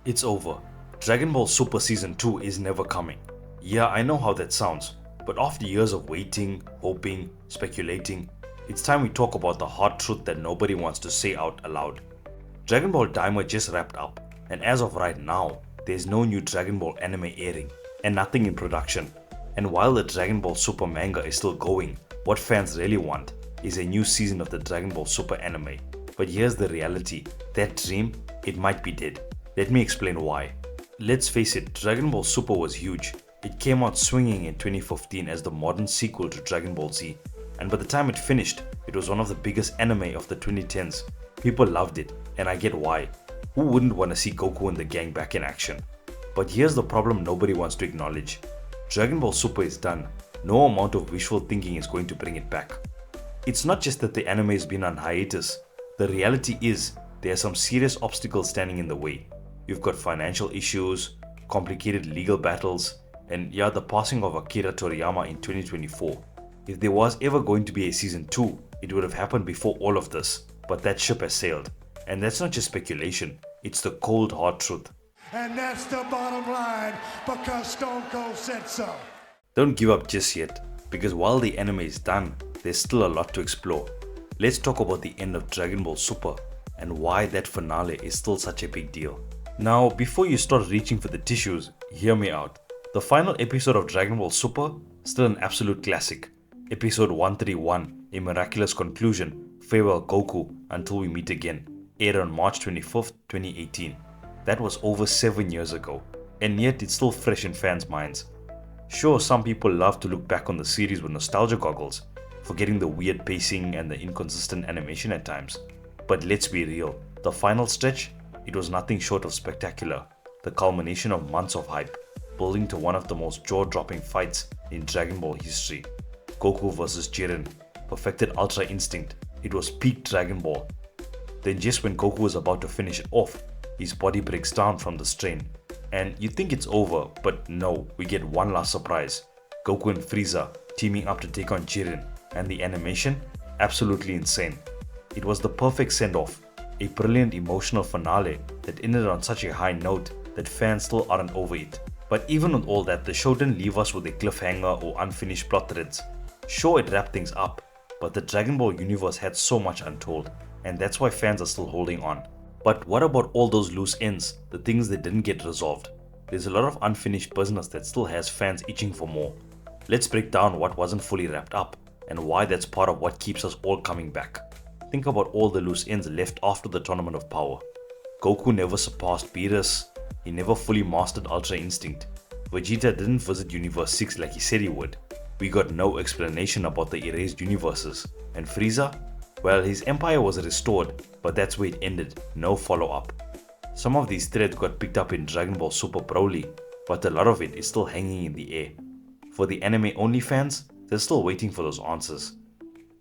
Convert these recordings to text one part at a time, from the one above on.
It's over. Dragon Ball Super Season 2 is never coming. Yeah, I know how that sounds, but after years of waiting, hoping, speculating, it's time we talk about the hard truth that nobody wants to say out aloud. Dragon Ball Daima just wrapped up, and as of right now, there's no new Dragon Ball anime airing, and nothing in production. And while the Dragon Ball Super manga is still going, what fans really want is a new season of the Dragon Ball Super anime. But here's the reality, that dream, it might be dead. Let me explain why. Let's face it, Dragon Ball Super was huge. It came out swinging in 2015 as the modern sequel to Dragon Ball Z, and by the time it finished, it was one of the biggest anime of the 2010s. People loved it, and I get why. Who wouldn't want to see Goku and the gang back in action? But here's the problem nobody wants to acknowledge. Dragon Ball Super is done. No amount of wishful thinking is going to bring it back. It's not just that the anime has been on hiatus. The reality is, there are some serious obstacles standing in the way. You've got financial issues, complicated legal battles, and yeah, the passing of Akira Toriyama in 2024. If there was ever going to be a season 2, it would have happened before all of this, but that ship has sailed. And that's not just speculation, it's the cold hard truth. And that's the bottom line, because Stone Cold said so. Don't give up just yet, because while the anime is done, there's still a lot to explore. Let's talk about the end of Dragon Ball Super and why that finale is still such a big deal. Now, before you start reaching for the tissues, hear me out. The final episode of Dragon Ball Super, still an absolute classic. Episode 131, A Miraculous Conclusion, Farewell Goku Until We Meet Again, aired on March 25th, 2018. That was over 7 years ago, and yet it's still fresh in fans' minds. Sure, some people love to look back on the series with nostalgia goggles, forgetting the weird pacing and the inconsistent animation at times. But let's be real, the final stretch, it was nothing short of spectacular, the culmination of months of hype, building to one of the most jaw-dropping fights in Dragon Ball history. Goku vs Jiren, perfected Ultra Instinct, it was peak Dragon Ball. Then just when Goku was about to finish it off, his body breaks down from the strain. And you think it's over, but no, we get one last surprise. Goku and Frieza teaming up to take on Jiren, and the animation? Absolutely insane. It was the perfect send-off, a brilliant emotional finale that ended on such a high note that fans still aren't over it. But even with all that, the show didn't leave us with a cliffhanger or unfinished plot threads. Sure, it wrapped things up, but the Dragon Ball universe had so much untold, and that's why fans are still holding on. But what about all those loose ends, the things that didn't get resolved? There's a lot of unfinished business that still has fans itching for more. Let's break down what wasn't fully wrapped up, and why that's part of what keeps us all coming back. Think about all the loose ends left after the Tournament of Power. Goku never surpassed Beerus, he never fully mastered Ultra Instinct. Vegeta didn't visit Universe 6 like he said he would. We got no explanation about the erased universes. And Frieza? Well, his empire was restored, but that's where it ended, no follow-up. Some of these threads got picked up in Dragon Ball Super Broly, but a lot of it is still hanging in the air. For the anime-only fans, they're still waiting for those answers.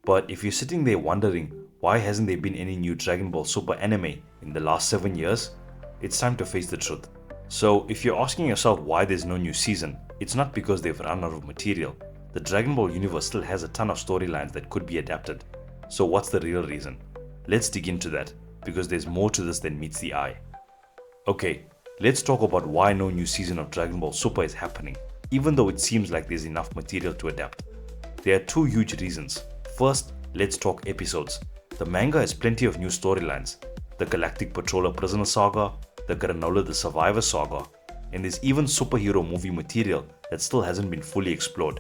But if you're sitting there wondering, why hasn't there been any new Dragon Ball Super anime in the last 7 years? It's time to face the truth. So if you're asking yourself why there's no new season, it's not because they've run out of material. The Dragon Ball universe still has a ton of storylines that could be adapted. So what's the real reason? Let's dig into that, because there's more to this than meets the eye. Okay, let's talk about why no new season of Dragon Ball Super is happening, even though it seems like there's enough material to adapt. There are two huge reasons. First, let's talk episodes. The manga has plenty of new storylines. The Galactic Patrol Prisoner Saga, the Granolah the Survivor Saga, and there's even superhero movie material that still hasn't been fully explored.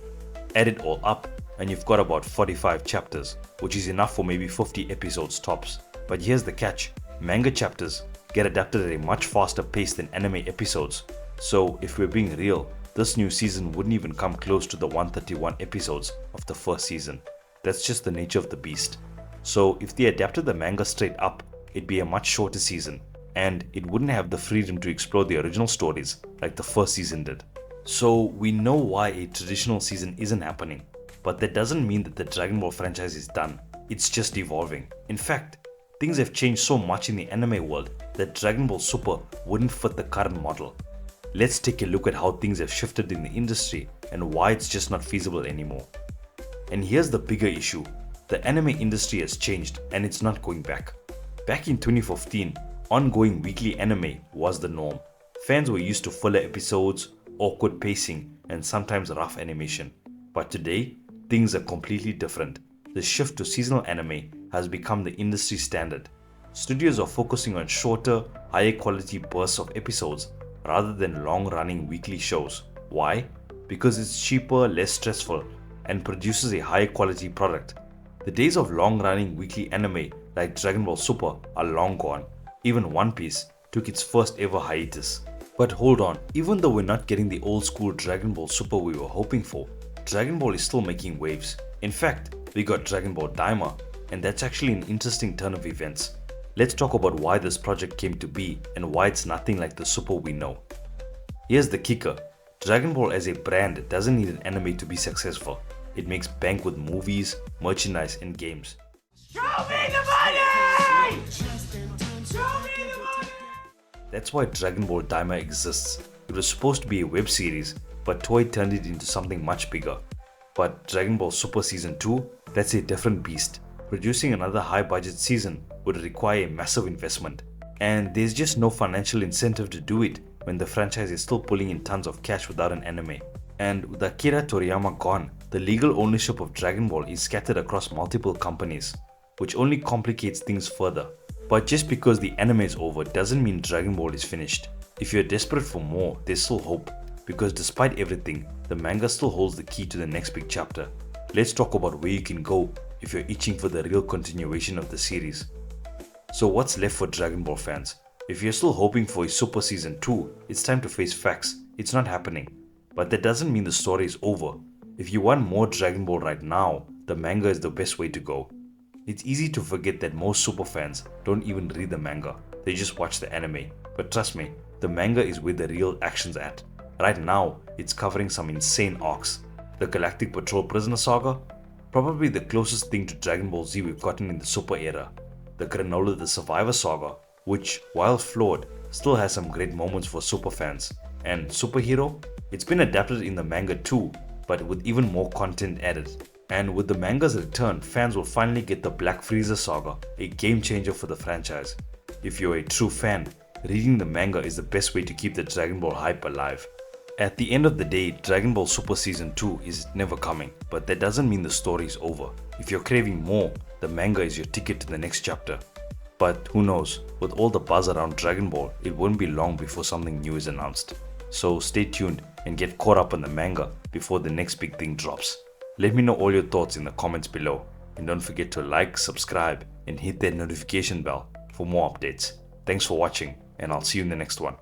Add it all up, and you've got about 45 chapters, which is enough for maybe 50 episodes tops. But here's the catch, manga chapters get adapted at a much faster pace than anime episodes. So if we're being real, this new season wouldn't even come close to the 131 episodes of the first season. That's just the nature of the beast. So if they adapted the manga straight up, it'd be a much shorter season, and it wouldn't have the freedom to explore the original stories like the first season did. So we know why a traditional season isn't happening, but that doesn't mean that the Dragon Ball franchise is done. It's just evolving. In fact, things have changed so much in the anime world that Dragon Ball Super wouldn't fit the current model. Let's take a look at how things have shifted in the industry and why it's just not feasible anymore. And here's the bigger issue. The anime industry has changed and it's not going back. Back in 2015, ongoing weekly anime was the norm. Fans were used to filler episodes, awkward pacing, and sometimes rough animation. But today, things are completely different. The shift to seasonal anime has become the industry standard. Studios are focusing on shorter, higher quality bursts of episodes rather than long-running weekly shows. Why? Because it's cheaper, less stressful, and produces a higher quality product. The days of long-running weekly anime like Dragon Ball Super are long gone. Even One Piece took its first ever hiatus. But hold on, even though we're not getting the old school Dragon Ball Super we were hoping for, Dragon Ball is still making waves. In fact, we got Dragon Ball Daima, and that's actually an interesting turn of events. Let's talk about why this project came to be and why it's nothing like the Super we know. Here's the kicker. Dragon Ball as a brand doesn't need an anime to be successful. It makes bank with movies, merchandise, and games. Show me the money! Show me the money! That's why Dragon Ball Daima exists. It was supposed to be a web series, but Toei turned it into something much bigger. But Dragon Ball Super Season 2, that's a different beast. Producing another high budget season would require a massive investment. And there's just no financial incentive to do it when the franchise is still pulling in tons of cash without an anime. And with Akira Toriyama gone, the legal ownership of Dragon Ball is scattered across multiple companies, which only complicates things further. But just because the anime is over doesn't mean Dragon Ball is finished. If you're desperate for more, there's still hope, because despite everything, the manga still holds the key to the next big chapter. Let's talk about where you can go if you're itching for the real continuation of the series. So what's left for Dragon Ball fans? If you're still hoping for a Super Season 2, it's time to face facts. It's not happening. But that doesn't mean the story is over. If you want more Dragon Ball right now, the manga is the best way to go. It's easy to forget that most super fans don't even read the manga, they just watch the anime. But trust me, the manga is where the real action's at. Right now, it's covering some insane arcs. The Galactic Patrol Prisoner saga, probably the closest thing to Dragon Ball Z we've gotten in the Super era. The Granolah the Survivor saga, which, while flawed, still has some great moments for super fans. And Superhero? It's been adapted in the manga too, but with even more content added. And with the manga's return, fans will finally get the Black Frieza saga, a game changer for the franchise. If you're a true fan, reading the manga is the best way to keep the Dragon Ball hype alive. At the end of the day, Dragon Ball Super Season 2 is never coming, but that doesn't mean the story is over. If you're craving more, the manga is your ticket to the next chapter. But who knows, with all the buzz around Dragon Ball, it won't be long before something new is announced. So stay tuned and get caught up on the manga before the next big thing drops. Let me know all your thoughts in the comments below, and don't forget to like, subscribe, and hit that notification bell for more updates. Thanks for watching, and I'll see you in the next one.